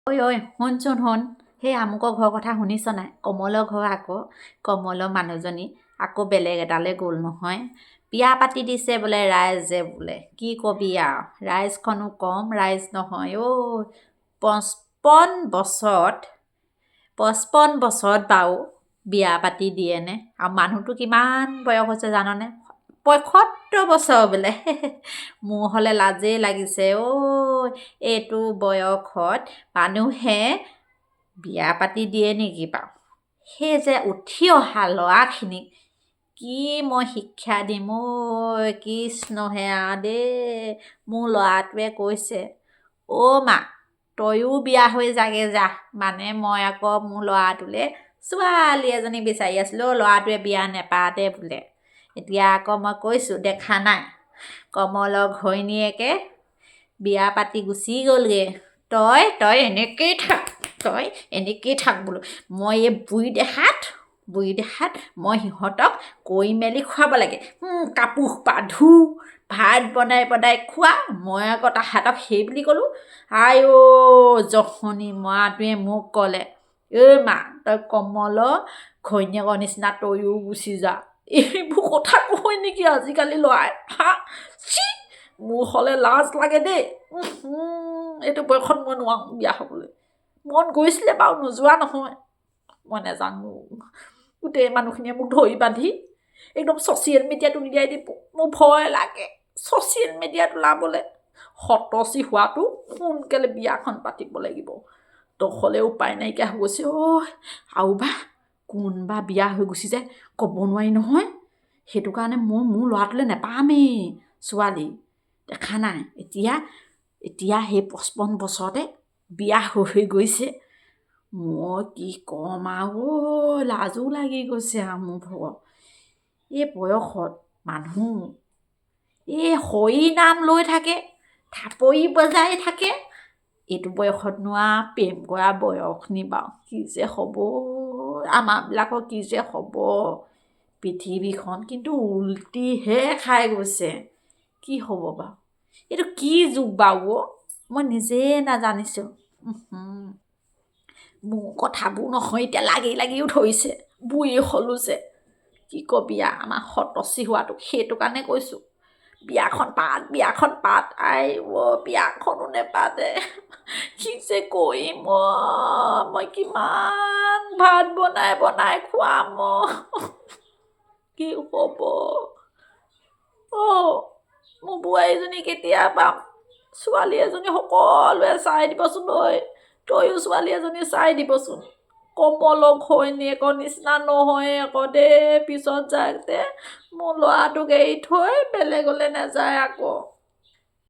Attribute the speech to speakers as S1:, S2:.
S1: ঐ শুনচোন শুন সেই আমুকৰ ঘৰৰ কথা শুনিছ নাই কমলৰ ঘৰ আকৌ কমলৰ মানুহজনী আকৌ বেলেগ এটালৈ গ'ল নহয় বিয়া পাতি দিছে বোলে ৰাইজে বোলে কি কবি আৰু ৰাইজখনো কম ৰাইজ নহয় 55 বছৰত বাৰু বিয়া পাতি দিয়েনে আৰু মানুহটো কিমান বয়স হৈছে জাননে 75 বছৰ বোলে মোৰ হ'লে লাজেই লাগিছে এইটো বয়সত মানুহে বিয়া পাতি দিয়ে নেকি বাৰু সেই যে উঠি অহা ল'ৰাখিনিক কি মই শিক্ষা দিম কৃষ্ণহে দেই মোৰ ল'ৰাটোৱে কৈছে মা তয়ো বিয়া হৈ যাগে যা মানে মই আকৌ মোৰ ল'ৰাটোলৈ ছোৱালী এজনী বিচাৰি আছিলোঁ ল'ৰাটোৱে বিয়া নেপাতে বোলে এতিয়া আকৌ মই কৈছোঁ দেখা নাই কমলৰ ঘৈণীয়েকে বিয়া পাতি গুচি গ'লগৈ তই এনেকেই থাক বোলো মই এই বুঢ়ী দেহাত মই সিহঁতক কৈ মেলি খুৱাব লাগে কাপোৰ সোপা ধু ভাত বনাই খোৱা মই আকৌ তাহাঁতক সেই বুলি ক'লোঁ জহনী মৰাটোৱে মোক ক'লে মা তই কমলৰ ঘৈণীয়েকৰ নিচিনা তয়ো গুচি যা এইবোৰ কথা কয় নেকি আজিকালি ল'ৰাই মোৰ হ'লে লাজ লাগে দেই এইটো বয়সত মই নোৱাৰোঁ বিয়া হ'বলৈ মন গৈছিলে বাৰু নোযোৱা নহয় মই নেজানো গোটেই মানুহখিনিয়ে মোক ধৰি বান্ধি একদম ছ'চিয়েল মিডিয়াত উলিয়াই দিব মোৰ ভয় লাগে ছ'চিয়েল মিডিয়াত ওলাবলৈ হতচি হোৱাটো সোনকালে বিয়াখন পাতিব লাগিব নহ'লে উপায় নাইকিয়া হৈ গৈছে আৰু বা কোনবা বিয়া হৈ গুচি যায় ক'ব নোৱাৰি নহয় সেইটো কাৰণে মই মোৰ ল'ৰাটোলৈ নেপামেই ছোৱালী দেখা নাই এতিয়া সেই 55 বছৰতে বিয়া হৈ গৈছে মই কি ক'ম আৰু লাজো লাগি গৈছে আৰু মোৰ এই বয়সত মানুহ হৰি নাম লৈ থাকে থাপৰি বজাই থাকে এইটো বয়সতনো প্ৰেম কৰা বয়স নি বাৰু কি যে হ'ব আমাৰবিলাকৰ কি যে হ'ব পৃথিৱীখন কিন্তু উল্টিহে খাই গৈছে কি হ'ব বাৰু এইটো কি যুগ বাৰু মই নিজে নাজানিছোঁ মোৰ কথাবোৰ নহয় এতিয়া লাগিও ধৰিছে বুঢ়ী হ'লো যে কি কবি আমাৰ হতচি হোৱাটো সেইটো কাৰণে কৈছোঁ বিয়াখন পাত বিয়াখনো নেপাতে কি যে কৰিম মই কিমান ভাত বনাই খুৱাম কি হ'ব মোৰ বোৱাৰীজনী কেতিয়া পাম ছোৱালী এজনী সকলোৱে চাই দিবচোন তয়ো ছোৱালী এজনী চাই দিবচোন কমলৰ ঘৈণীয়েকৰ নিচিনা নহয় আকৌ দেই পিছত যাওঁতে মোৰ ল'ৰাটোক এৰি থৈ বেলেগলৈ নাযায় আকৌ